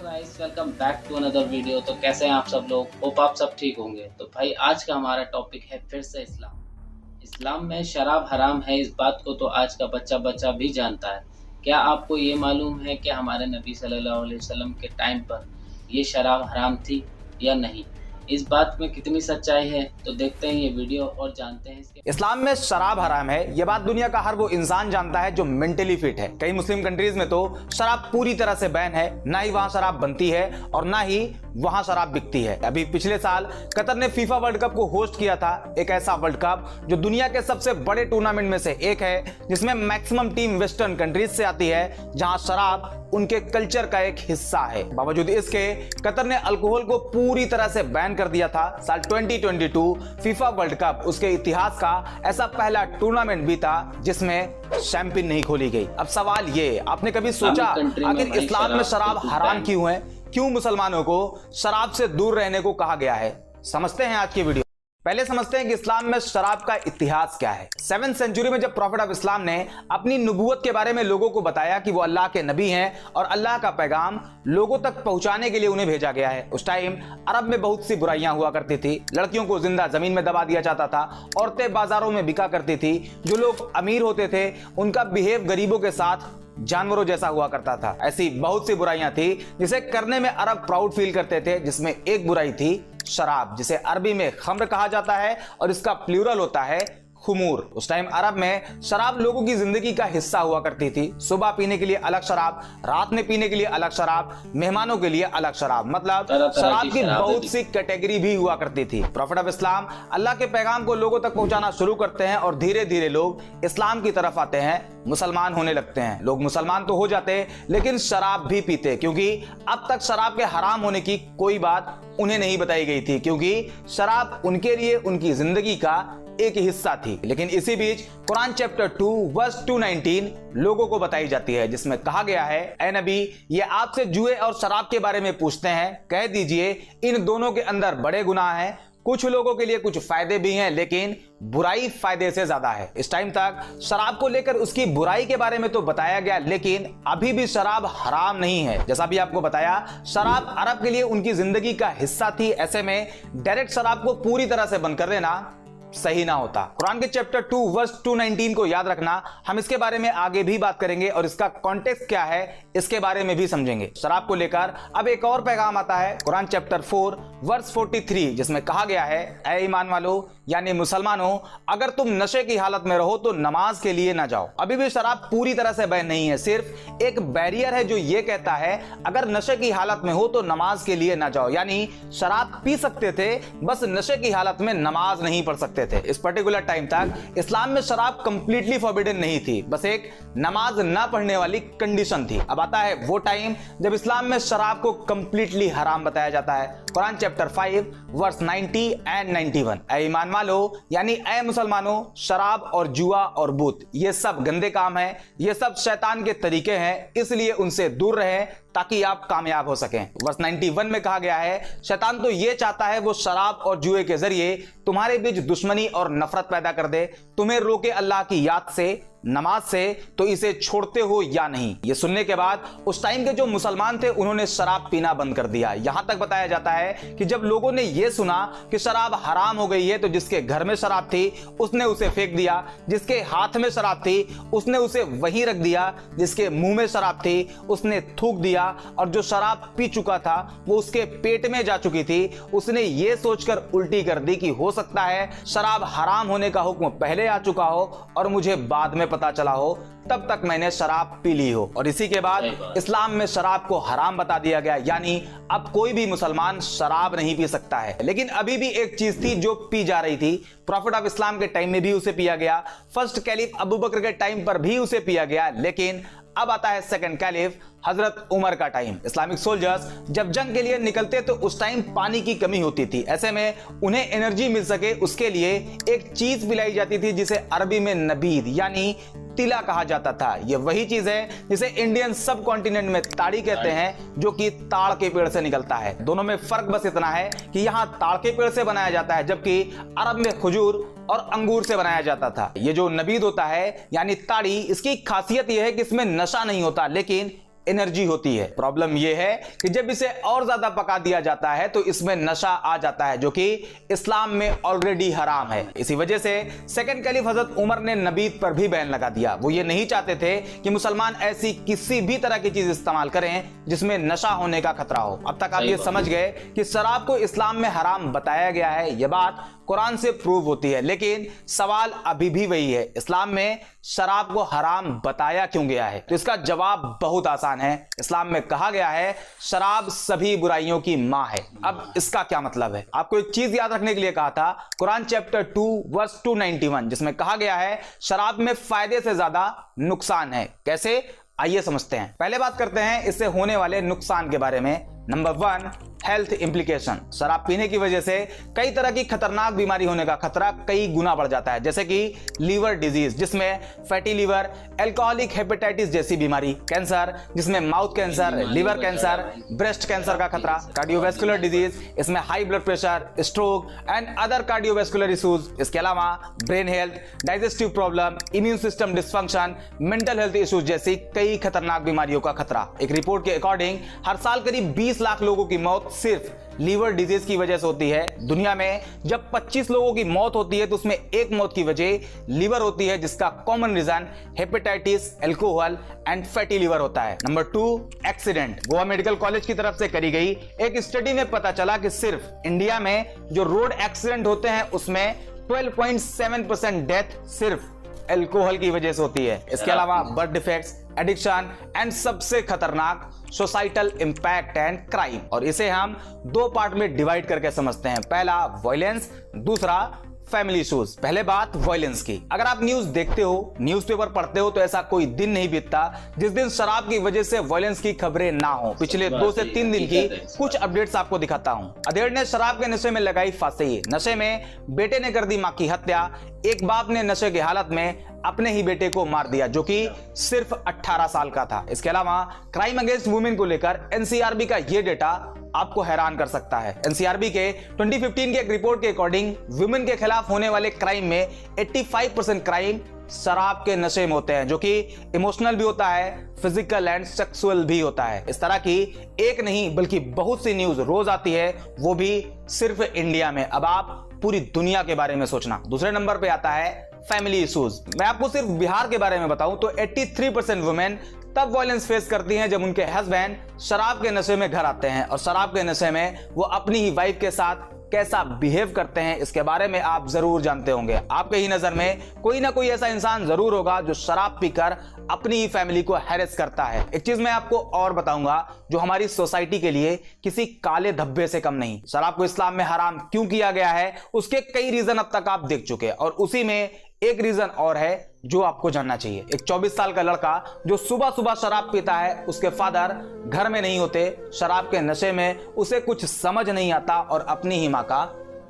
Guys, welcome back to another video. तो कैसे हैं आप सब लोग? होप आप सब ठीक होंगे। तो भाई आज का हमारा टॉपिक है फिर से इस्लाम में शराब हराम है। इस बात को तो आज का बच्चा बच्चा भी जानता है। क्या आपको ये मालूम है कि हमारे नबी सल्लल्लाहु अलैहि वसल्लम के टाइम पर ये शराब हराम थी या नहीं? इस बात में कितनी सच्चाई है, तो देखते हैं ये वीडियो और जानते हैं इसके। इस्लाम में शराब हराम है, ये बात दुनिया का हर वो इंसान जानता है जो मेंटली फिट है। कई मुस्लिम कंट्रीज में तो शराब पूरी तरह से बैन है, ना ही वहां शराब बनती है और ना ही वहां शराब बिकती है। अभी पिछले साल कतर ने फीफा वर्ल्ड कप को होस्ट किया था, एक ऐसा वर्ल्ड कप जो दुनिया के सबसे बड़े टूर्नामेंट में से एक है, जिसमें मैक्सिमम टीम वेस्टर्न कंट्रीज से आती है, जहां शराब उनके कल्चर का एक हिस्सा है। बावजूद इसके कतर ने अल्कोहल को पूरी तरह से बैन कर दिया था। साल 2022 फीफा वर्ल्ड कप उसके इतिहास का ऐसा पहला टूर्नामेंट भी था जिसमें शैंपियन नहीं खोली गई। अब सवाल ये, आपने कभी सोचा आखिर इस्लाम में शराब हराम क्यों है? क्यों मुसलमानों को शराब से दूर रहने को कहा गया है? समझते हैं आज की वीडियो। पहले समझते हैं कि इस्लाम में शराब का इतिहास क्या है। 7th सेंचुरी में जब प्रॉफिट ऑफ इस्लाम ने अपनी नबूवत के बारे में लोगों को बताया कि वो अल्लाह के नबी हैं और अल्लाह का पैगाम लोगों तक पहुंचाने के लिए उन्हें भेजा गया है, उस टाइम अरब में बहुत सी बुराइयां हुआ करती थी। लड़कियों को जिंदा जमीन में दबा दिया जाता था, औरतें बाजारों में बिका करती थी, जो लोग अमीर होते थे उनका बिहेव गरीबों के साथ जानवरों जैसा हुआ करता था। ऐसी बहुत सी बुराइयां थी जिसे करने में अरब प्राउड फील करते थे, जिसमें एक बुराई थी शराब, जिसे अरबी में खम्र कहा जाता है और इसका प्लूरल होता है खुमूर। उस टाइम अरब में शराब लोगों की जिंदगी का हिस्सा हुआ करती थी। सुबह पीने के लिए अलग शराब, रात में पीने के लिए अलग शराब, मेहमानों के लिए अलग शराब, मतलब शराब की बहुत सी कैटेगरी भी हुआ करती थी। प्रॉफिट ऑफ इस्लाम अल्लाह के पैगाम को लोगों तक पहुंचाना शुरू करते हैं और धीरे धीरे लोग इस्लाम की तरफ आते हैं, मुसलमान होने लगते हैं। लोग मुसलमान तो हो जाते लेकिन शराब भी पीते, क्योंकि अब तक शराब के हराम होने की कोई बात उन्हें नहीं बताई गई थी, क्योंकि शराब उनके लिए उनकी जिंदगी का एक हिस्सा थी। लेकिन इसी बीच कुरान चैप्टर 2 वर्स 219 लोगों को बताई जाती है, जिसमें कहा गया है, ऐ नबी, ये आपसे जुए और शराब के बारे में पूछते हैं, कह दीजिए इन दोनों के अंदर बड़े गुनाह हैं। कुछ लोगों के लिए कुछ फायदे भी हैं, लेकिन बुराई फायदे से ज्यादा है। इस टाइम तक शराब को लेकर उसकी बुराई के बारे में तो बताया गया, लेकिन अभी भी शराब हराम नहीं है। जैसा भी आपको बताया, शराब अरब के लिए उनकी जिंदगी का हिस्सा थी। ऐसे में डायरेक्ट शराब को पूरी तरह से बंद कर देना सही ना होता। कुरान के चैप्टर 2 वर्स 219 को याद रखना, हम इसके बारे में आगे भी बात करेंगे और इसका कॉन्टेक्स्ट क्या है इसके बारे में भी समझेंगे। शराब को लेकर अब एक और पैगाम आता है कुरान चैप्टर 4 वर्स 43, जिसमें कहा गया है, ऐ ईमान वालों यानी मुसलमानों, अगर तुम नशे की हालत में रहो तो नमाज के लिए ना जाओ। अभी भी शराब पूरी तरह से बैन नहीं है, सिर्फ एक बैरियर है जो ये कहता है अगर नशे की हालत में हो तो नमाज के लिए ना जाओ। यानी शराब पी सकते थे, बस नशे की हालत में नमाज नहीं पढ़ सकते थे। इस पर्टिकुलर टाइम तक इस्लाम में शराब कंप्लीटली फॉरबिडन नहीं थी, बस एक नमाज ना पढ़ने वाली कंडीशन थी। अब आता है वो टाइम जब इस्लाम में शराब को कंप्लीटली हराम बताया जाता है। कुरान चैप्टर 5 वर्स 90 एंड 91, ऐ ईमान वालों यानी ऐ मुसलमानों, शराब और जुआ और बुत ये सब गंदे काम है, ये सब शैतान के तरीके हैं, इसलिए उनसे दूर रहें ताकि आप कामयाब हो सकें। वर्स 91 में कहा गया है, शैतान तो ये चाहता है वो शराब और जुए के जरिए तुम्हारे बीच दुश्मनी और नफरत पैदा कर दे, तुम्हें रोके अल्लाह की याद से, नमाज से, तो इसे छोड़ते हो या नहीं? ये सुनने के बाद उस टाइम के जो मुसलमान थे उन्होंने शराब पीना बंद कर दिया। यहां तक बताया जाता है कि जब लोगों ने यह सुना कि शराब हराम हो गई है तो जिसके घर में शराब थी उसने उसे फेंक दिया, जिसके हाथ में शराब थी उसने उसे वहीं रख दिया, जिसके मुंह में शराब थी उसने थूक दिया, और जो शराब पी चुका था वो उसके पेट में जा चुकी थी, उसने ये सोचकर उल्टी कर दी कि हो सकता है शराब हराम होने का हुक्म पहले आ चुका हो और मुझे बाद में पता चला हो, तब तक मैंने शराब पी ली हो। और इसी के बाद इस्लाम में शराब को हराम बता दिया गया, यानी अब कोई भी मुसलमान शराब नहीं पी सकता है। लेकिन अभी भी एक चीज थी जो पी जा रही थी। प्रॉफिट ऑफ इस्लाम के टाइम में भी उसे पिया गया, फर्स्ट कैलिफ अबू बकर के टाइम पर भी उसे पिया गया, लेकिन अब आता है सेकंड कैलिफ हजरत उमर का टाइम। इस्लामिक सोल्जर्स जब जंग के लिए निकलते तो उस टाइम पानी की कमी होती थी। ऐसे में उन्हें एनर्जी मिल सके उसके लिए एक चीज पिलाई जाती थी जिसे अरबी में नबीद यानी तिला कहा जाता था। यह वही चीज है जिसे इंडियन सब कॉन्टिनेंट में ताड़ी कहते हैं, जो कि ताड़ के पेड़ से निकलता है। दोनों में फर्क बस इतना है कि यहाँ ताड़ के पेड़ से बनाया जाता है, जबकि अरब में खजूर और अंगूर से बनाया जाता था। ये जो नबीद होता है यानी ताड़ी, इसकी खासियत यह है कि इसमें नशा नहीं होता, लेकिन एनर्जी होती है। प्रॉब्लम यह है कि जब इसे और ज्यादा पका दिया जाता है तो इसमें नशा आ जाता है, जो कि इस्लाम में ऑलरेडी हराम है। इसी वजह से सेकंड कैलिफ हजरत उमर ने नबीद पर भी बैन लगा दिया। वो ये नहीं चाहते थे कि मुसलमान ऐसी किसी भी तरह की चीज इस्तेमाल करें जिसमें नशा होने का खतरा हो। अब तक आप ये समझ गए कि शराब को इस्लाम में हराम बताया गया है। यह बात कुरान से प्रूव होती है, लेकिन सवाल अभी भी वही है, इस्लाम में शराब को हराम बताया क्यों गया है? तो इसका जवाब बहुत आसान है। इस्लाम में कहा गया है शराब सभी बुराइयों की मां है। अब इसका क्या मतलब है? आपको एक चीज याद रखने के लिए कहा था, कुरान चैप्टर 2 वर्स 291, जिसमें कहा गया है शराब में फायदे से ज्यादा नुकसान है। कैसे? आइए समझते हैं। पहले बात करते हैं इससे होने वाले नुकसान के बारे में। Number 1, health implication. शराब पीने की वजह से कई तरह की खतरनाक बीमारी होने का खतरा कई गुना बढ़ जाता है, जैसे कि लीवर डिजीज जिसमें फैटी लीवर, अल्कोहलिक हेपेटाइटिस जैसी बीमारी, कैंसर जिसमें mouth cancer, liver cancer, breast cancer का खतरा, कार्डियोवैस्कुलर डिजीज इसमें high blood pressure, stroke and other cardiovascular issues. इसके अलावा brain health, digestive problem, immune system dysfunction, mental health issues जैसी कई खतरनाक बीमारियों का खतरा। एक रिपोर्ट के अकॉर्डिंग हर साल करीब 20 लाख लोगों की मौत सिर्फ लीवर डिजीज की वजह से होती है। दुनिया में जब 25 लोगों की मौत होती है तो उसमें एक मौत की वजह लीवर होती है, जिसका common reason hepatitis, alcohol and fatty liver होता है। Number 2, accident. Goa medical college की तरफ से करी गई एक स्टडी में पता चला कि सिर्फ इंडिया में जो रोड एक्सीडेंट होते हैं उसमें 12.7% डेथ सिर्फ अल्कोहल की वजह से होती है। इसके अलावा बर्थ डिफेक्ट्स, एडिक्शन एंड सबसे खतरनाक सोसाइटल इंपैक्ट एंड क्राइम। और इसे हम 2 पार्ट में डिवाइड करके समझते हैं। पहला वायलेंस, दूसरा फैमिली इश्यूज। पहले बात वायलेंस की। अगर आप न्यूज देखते हो, न्यूज़पेपर पढ़ते हो, तो ऐसा कोई दिन नहीं बीतता जिस दिन शराब की वजह से वायलेंस की खबरें ना हो। पिछले 2 से 3 दिन की कुछ अपडेट्स आपको दिखाता हूं। अधेड़ ने शराब के नशे में लगाई फांसी। नशे में बेटे ने कर दी मां की हत्या। एक बाप ने नशे की हालत में अपने ही बेटे को मार दिया, जो कि सिर्फ 18 साल का था। इसके अलावा क्राइम अगेंस्ट वुमेन को लेकर एनसीआरबी का यह डेटा आपको हैरान कर सकता है। एनसीआरबी के 2015 के एक रिपोर्ट के अकॉर्डिंग वुमेन के खिलाफ होने वाले क्राइम में 85% क्राइम शराब के नशे में होते हैं, जो कि इमोशनल भी होता है, फिजिकल एंड सेक्सुअल भी होता है। इस तरह की एक नहीं बल्कि बहुत सी न्यूज रोज आती है, वो भी सिर्फ इंडिया में। अब आप पूरी दुनिया के बारे में सोचना। दूसरे नंबर पे आता है फैमिली इश्यूज। मैं आपको सिर्फ बिहार के बारे में बताऊं तो 83% वुमेन तब वायलेंस फेस करती हैं जब उनके हस्बैंड शराब के नशे में घर आते हैं, और शराब के नशे में वो अपनी ही वाइफ के साथ कैसा बिहेव करते हैं इसके बारे में आप जरूर जानते होंगे। आपके ही नजर में कोई ना कोई ऐसा इंसान जरूर होगा जो शराब पीकर अपनी ही फैमिली को हैरेस करता है। एक चीज मैं आपको और बताऊंगा जो हमारी सोसाइटी के लिए किसी काले धब्बे से कम नहीं। शराब को इस्लाम में हराम क्यों किया गया है उसके कई रीजन अब तक आप देख चुके हैं, और उसी में एक रीजन और है जो आपको जानना चाहिए। एक 24 साल का लड़का जो सुबह सुबह शराब पीता है, उसके फादर घर में नहीं होते, शराब के नशे में उसे कुछ समझ नहीं आता और अपनी ही मां का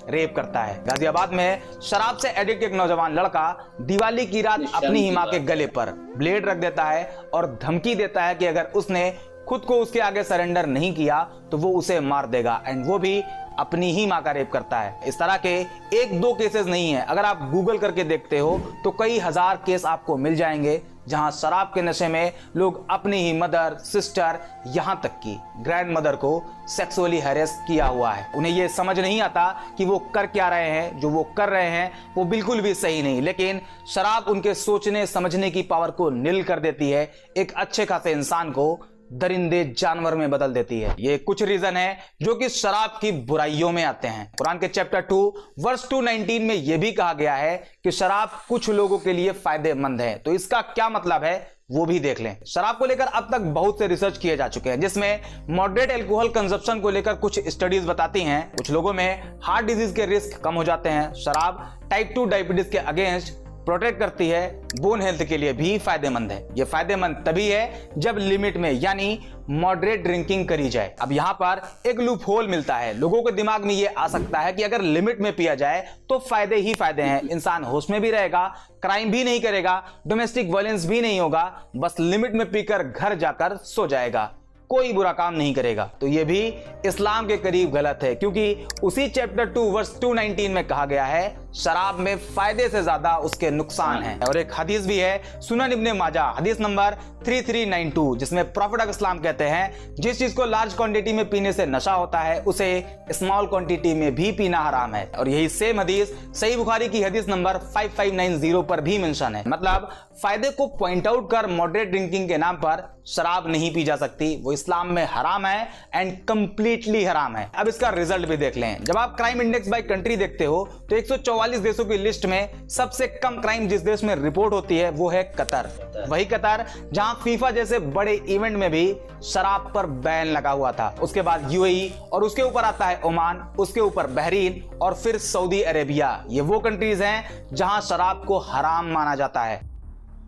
रेप करता है। गाजियाबाद में शराब से एडिक्ट एक नौजवान लड़का दिवाली की रात अपनी ही मां के गले पर ब्लेड रख देता है और धमकी देता है कि अगर उसने खुद को उसके आगे सरेंडर नहीं किया तो वो उसे मार देगा, एंड वो भी अपनी ही मां का रेप करता है। इस तरह के 1-2 केसेस नहीं है, अगर आप गूगल करके देखते हो तो कई हजार केस आपको मिल जाएंगे जहां शराब के नशे में लोग अपनी ही मदर, सिस्टर, यहां तक की ग्रैंड मदर को सेक्सुअली हैरेस किया हुआ है। उन्हें यह समझ नहीं आता कि वो कर क्या रहे हैं, जो वो कर रहे हैं वो बिल्कुल भी सही नहीं, लेकिन शराब उनके सोचने समझने की पावर को निल कर देती है, एक अच्छे खासे इंसान को दरिंदे जानवर में बदल देती है। ये कुछ रीजन है जो कि शराब की बुराइयों में आते हैं। कुरान के चैप्टर 2 वर्स 219 में यह भी कहा गया है कि शराब कुछ लोगों के लिए फायदेमंद है। तो इसका क्या मतलब है वो भी देख लें। शराब को लेकर अब तक बहुत से रिसर्च किए जा चुके हैं, जिसमें मॉडरेट अल्कोहल कंजप्शन को लेकर कुछ स्टडीज बताती हैं कुछ लोगों में हार्ट डिजीज के रिस्क कम हो जाते हैं। शराब टाइप 2 डायबिटीज के अगेंस्ट प्रोटेक्ट करती है, बोन हेल्थ के लिए भी फायदेमंद है। यह फायदेमंद तभी है जब लिमिट में यानी मॉडरेट ड्रिंकिंग करी जाए। अब यहां पर एक लूप होल मिलता है। लोगों के दिमाग में यह आ सकता है कि अगर लिमिट में पिया जाए तो फायदे ही फायदे हैं, इंसान होश में भी रहेगा, क्राइम भी नहीं करेगा, डोमेस्टिक वायलेंस भी नहीं होगा, बस लिमिट में पीकर घर जाकर सो जाएगा, कोई बुरा काम नहीं करेगा। तो यह भी इस्लाम के करीब गलत है, क्योंकि उसी चैप्टर 2 वर्स 219 में कहा गया है शराब में फायदे से ज्यादा उसके नुकसान हैं। और एक हदीस भी है सुनन इब्ने माजा हदीस नंबर 3392, जिसमें प्रॉफिट ऑफ इस्लाम कहते हैं जिस चीज को लार्ज क्वांटिटी में पीने से नशा होता है उसे स्मॉल क्वांटिटी में भी पीना हराम है। और यही सेम हदीस सही बुखारी की हदीस नंबर 5590 पर भी मेंशन है। मतलब फायदे को पॉइंट आउट कर मॉडरेट ड्रिंकिंग के नाम पर शराब नहीं पी जा सकती, वो इस्लाम में हराम है एंड कंप्लीटली हराम है। अब इसका रिजल्ट भी देख लें। जब आप क्राइम इंडेक्स बाय कंट्री देखते हो तो 144 देशों की लिस्ट में सबसे कम क्राइम जिस देश में रिपोर्ट होती है वो है कतर। वही कतर जहां फीफा जैसे बड़े इवेंट में भी शराब पर बैन लगा हुआ था। उसके बाद यूएई और उसके ऊपर आता है ओमान, उसके ऊपर बहरीन और फिर सऊदी अरेबिया। ये वो कंट्रीज हैं जहां शराब को हराम माना जाता है।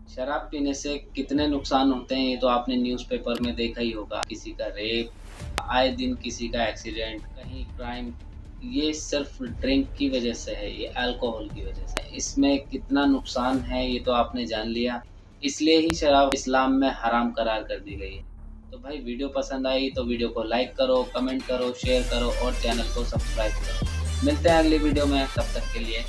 शराब पीने से कितने नुकसान होते हैं ये तो आपने न्यूज़पेपर में देखा ही होगा। किसी का रेप, आए दिन किसी का एक्सीडेंट, कहीं क्राइम, ये सिर्फ ड्रिंक की वजह से है, ये अल्कोहल की वजह से। इसमें कितना नुकसान है ये तो आपने जान लिया। इसलिए ही शराब इस्लाम में हराम करार कर दी गई है। तो भाई वीडियो पसंद आई तो वीडियो को लाइक करो, कमेंट करो, शेयर करो और चैनल को सब्सक्राइब करो। मिलते हैं अगली वीडियो में, तब तक के लिए